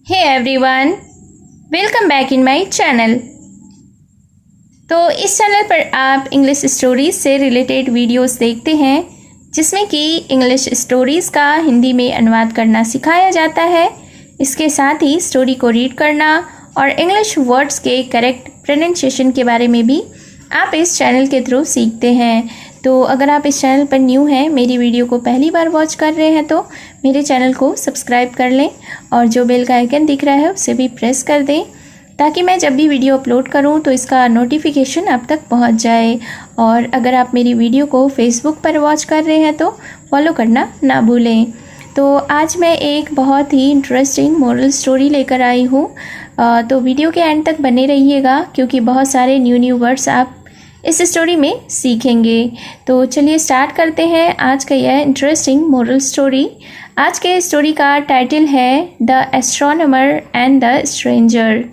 Hey everyone, welcome back in my channel. तो इस channel पर आप इंग्लिश स्टोरीज से रिलेटेड वीडियोस देखते हैं जिसमें कि इंग्लिश स्टोरीज़ का हिंदी में अनुवाद करना सिखाया जाता है। इसके साथ ही स्टोरी को रीड करना और इंग्लिश वर्ड्स के करेक्ट प्रोनाउंसिएशन के बारे में भी आप इस चैनल के थ्रू सीखते हैं। तो अगर आप इस चैनल पर न्यू हैं, मेरी वीडियो को पहली बार वॉच कर रहे हैं तो मेरे चैनल को सब्सक्राइब कर लें और जो बेल का आइकन दिख रहा है उसे भी प्रेस कर दें ताकि मैं जब भी वीडियो अपलोड करूं तो इसका नोटिफिकेशन आप तक पहुंच जाए। और अगर आप मेरी वीडियो को फेसबुक पर वॉच कर रहे हैं तो फॉलो करना ना भूलें। तो आज मैं एक बहुत ही इंटरेस्टिंग मोरल स्टोरी लेकर आई हूँ, तो वीडियो के एंड तक बने रहिएगा क्योंकि बहुत सारे न्यू वर्ड्स आप इस स्टोरी में सीखेंगे। तो चलिए स्टार्ट करते हैं आज का यह इंटरेस्टिंग मोरल स्टोरी। आज के स्टोरी का टाइटल है the astronomer and the stranger.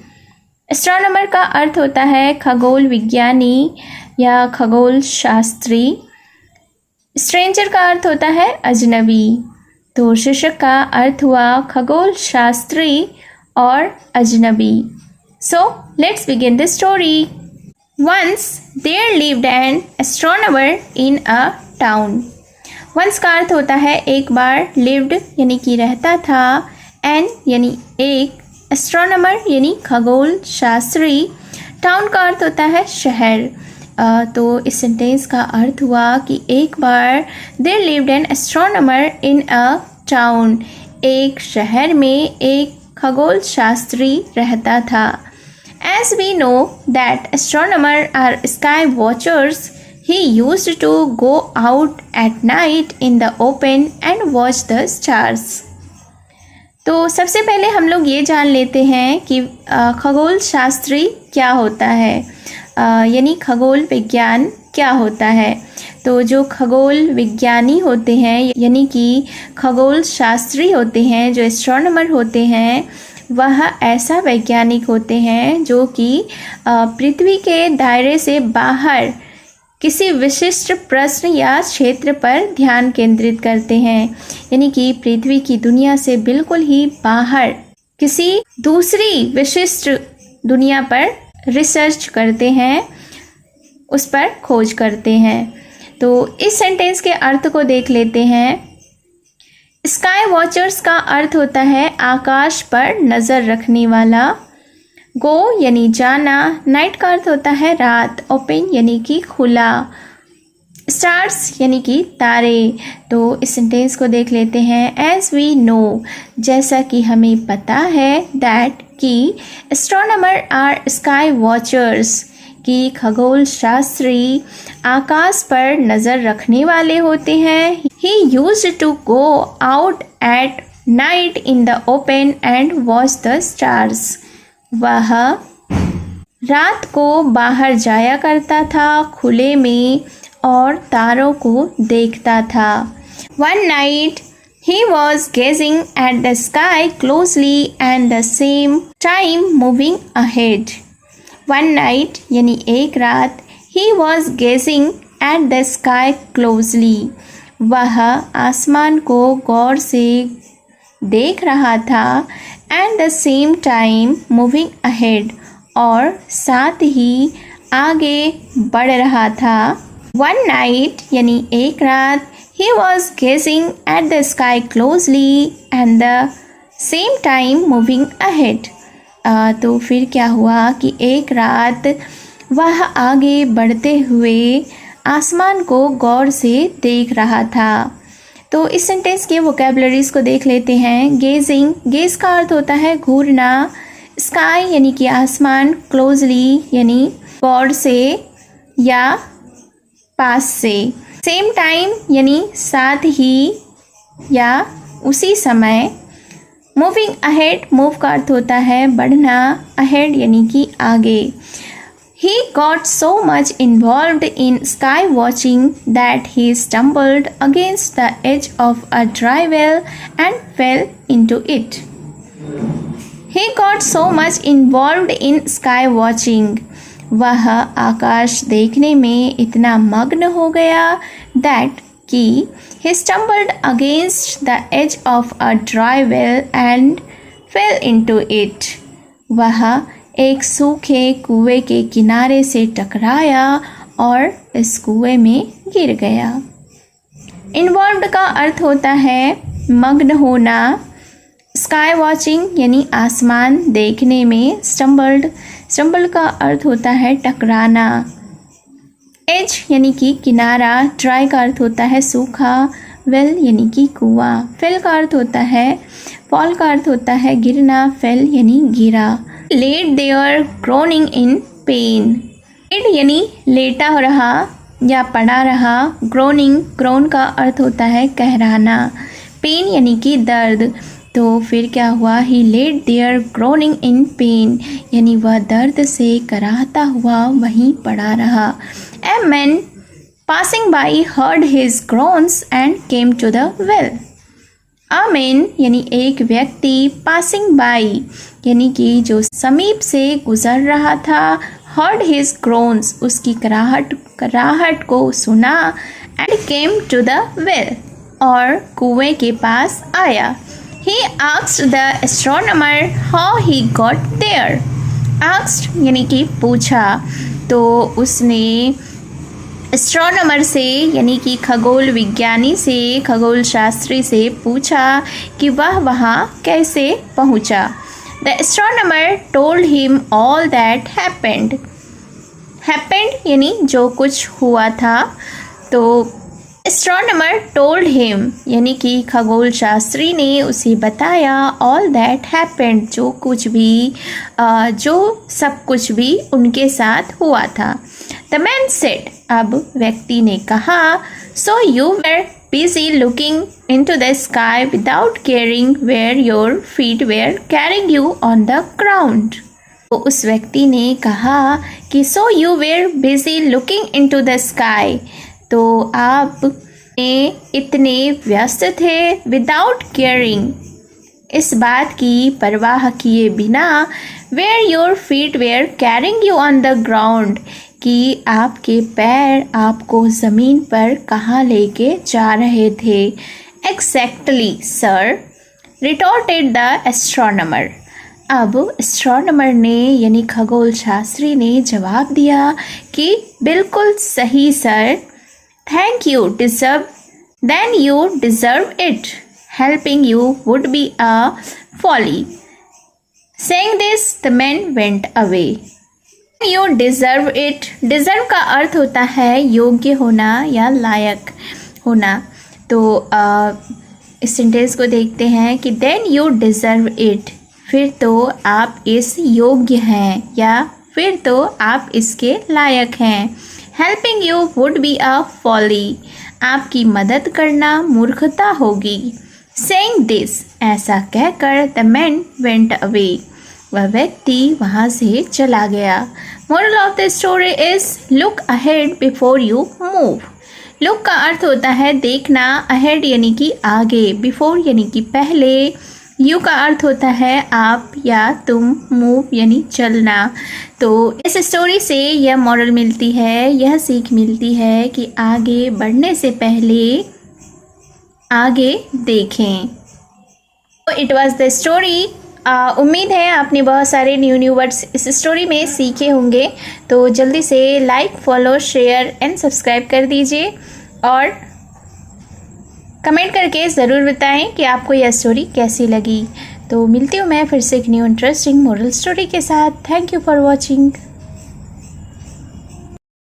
Astronomer का अर्थ होता है खगोल विज्ञानी या खगोल शास्त्री। स्ट्रेंजर का अर्थ होता है अजनबी। तो शीर्षक का अर्थ हुआ खगोल शास्त्री और अजनबी। So let's begin the story. Once there lived an astronomer in a town. Once का अर्थ होता है एक बार, lived यानी कि रहता था, an यानी एक, astronomer यानी खगोल शास्त्री, town का अर्थ होता है शहर। तो इस सेंटेंस का अर्थ हुआ कि एक बार there lived an astronomer in a town, एक शहर में एक खगोल शास्त्री रहता था। As we know that astronomers are sky watchers, he used to go out at night in the open and watch the stars. तो सबसे पहले हम लोग ये जान लेते हैं कि खगोल शास्त्री क्या होता है, यानी खगोल विज्ञान क्या होता है। तो जो खगोल विज्ञानी होते हैं यानी कि खगोल शास्त्री होते हैं, जो एस्ट्रोनॉमर होते हैं, वह ऐसा वैज्ञानिक होते हैं जो कि पृथ्वी के दायरे से बाहर किसी विशिष्ट प्रश्न या क्षेत्र पर ध्यान केंद्रित करते हैं, यानी कि पृथ्वी की दुनिया से बिल्कुल ही बाहर किसी दूसरी विशिष्ट दुनिया पर रिसर्च करते हैं, उस पर खोज करते हैं। तो इस सेंटेंस के अर्थ को देख लेते हैं। स्काई वॉचर्स का अर्थ होता है आकाश पर नज़र रखने वाला। गो यानी जाना, नाइट का अर्थ होता है रात, ओपन यानी कि खुला, स्टार्स यानी कि तारे। तो इस सेंटेंस को देख लेते हैं। एज वी नो, जैसा कि हमें पता है, दैट कि एस्ट्रोनॉमर आर स्काई वॉचर्स, कि खगोल शास्त्री आकाश पर नज़र रखने वाले होते हैं। He used to go out at night in the open and watch the stars. वह रात को बाहर जाया करता था खुले में और तारों को देखता था। One night he was gazing at the sky closely and the same time moving ahead. One night यानी एक रात, he was gazing at the sky closely. वह आसमान को गौर से देख रहा था, and the same time moving ahead, और साथ ही आगे बढ़ रहा था। One night यानी एक रात, he was gazing at the sky closely and the same time moving ahead. तो फिर क्या हुआ कि एक रात वह आगे बढ़ते हुए आसमान को गौर से देख रहा था। तो इस सेंटेंस के वोकैबुलरीज को देख लेते हैं। गेजिंग, गेज का अर्थ होता है घूरना, स्काई यानी कि आसमान, क्लोजली यानी गौर से या पास से, सेम टाइम यानी साथ ही या उसी समय, मूविंग अहेड, मूव का अर्थ होता है बढ़ना, अहेड यानी कि आगे। He got so much involved in sky watching that he stumbled against the edge of a dry well and fell into it. He got so much involved in sky watching. वह आकाश देखने में इतना मग्न हो गया that कि he stumbled against the edge of a dry well and fell into it. वह एक सूखे कुएं के किनारे से टकराया और इस कुएं में गिर गया। इन्वॉल्व्ड का अर्थ होता है मग्न होना। स्काई वॉचिंग यानी आसमान देखने में। स्टम्बल्ड का अर्थ होता है टकराना। एज यानी कि किनारा। ड्राई का अर्थ होता है सूखा। वेल यानी कि कुआं। फेल का अर्थ होता है फॉल का अर्थ होता है गिरना। फेल यानी गिरा। Lay there groaning in pain. Lay यानी लेटा रहा या पड़ा रहा। ग्रोन का अर्थ होता है कहराना। पेन यानी कि दर्द। तो फिर क्या हुआ? He lay there groaning in pain यानी वह दर्द से कराहता हुआ वहीं पड़ा रहा। A man passing by heard his groans and came to the well. A man यानी एक व्यक्ति। पासिंग बाई यानी कि जो समीप से गुजर रहा था। हर्ड हिज ग्रोन्स उसकी कराहट को सुना। And came to the well और कुएं के पास आया। He asked the astronomer how he got there. Asked यानी कि पूछा। तो उसने एस्ट्रोनॉमर से यानी कि खगोल विज्ञानी से, खगोल शास्त्री से पूछा कि वह वहाँ कैसे पहुँचा। The astronomer told him all that happened. Happened यानी जो कुछ हुआ था। तो एस्ट्रोनॉमर टोल्ड हिम यानी कि खगोल शास्त्री ने उसे बताया ऑल दैट हैपेंड जो सब कुछ भी उनके साथ हुआ था। द मैन सेड अब व्यक्ति ने कहा so you were busy looking into the sky without caring where your feet were carrying you on the ground. तो उस व्यक्ति ने कहा कि so you were busy looking into the sky. तो आप इतने व्यस्त थे विदाउट केयरिंग इस बात की परवाह किए बिना where your feet were carrying you on the ground कि आपके पैर आपको ज़मीन पर कहाँ लेके जा रहे थे। Exactly sir retorted the astronomer. अब एस्ट्रोनॉमर ने यानी खगोल शास्त्री ने जवाब दिया कि बिल्कुल सही sir. Thank you, then you deserve it. Helping you would be a folly. Saying this, the man went away. You deserve it. Deserve का अर्थ होता है योग्य होना या लायक होना। तो इस सेंटेंस को देखते हैं कि then you deserve it. फिर तो आप इस योग्य हैं या फिर तो आप इसके लायक हैं। Helping you would be a folly आपकी मदद करना मूर्खता होगी। सेइंग दिस ऐसा कहकर द मैन वेंट अवे वह व्यक्ति वहाँ से चला गया। Moral of the story is look ahead before you move. Look का अर्थ होता है देखना। अहेड यानी कि आगे। बिफोर यानी कि पहले। यू का अर्थ होता है आप या तुम। मूव यानी चलना। तो इस स्टोरी से यह मॉरल मिलती है, यह सीख मिलती है कि आगे बढ़ने से पहले आगे देखें। तो इट वाज द स्टोरी। उम्मीद है आपने बहुत सारे न्यू वर्ड्स इस स्टोरी में सीखे होंगे। तो जल्दी से like, follow, share and subscribe कर दीजिए और कमेंट करके ज़रूर बताएं कि आपको यह स्टोरी कैसी लगी। तो मिलती हूँ मैं फिर से एक न्यू इंटरेस्टिंग मोरल स्टोरी के साथ। Thank you for watching.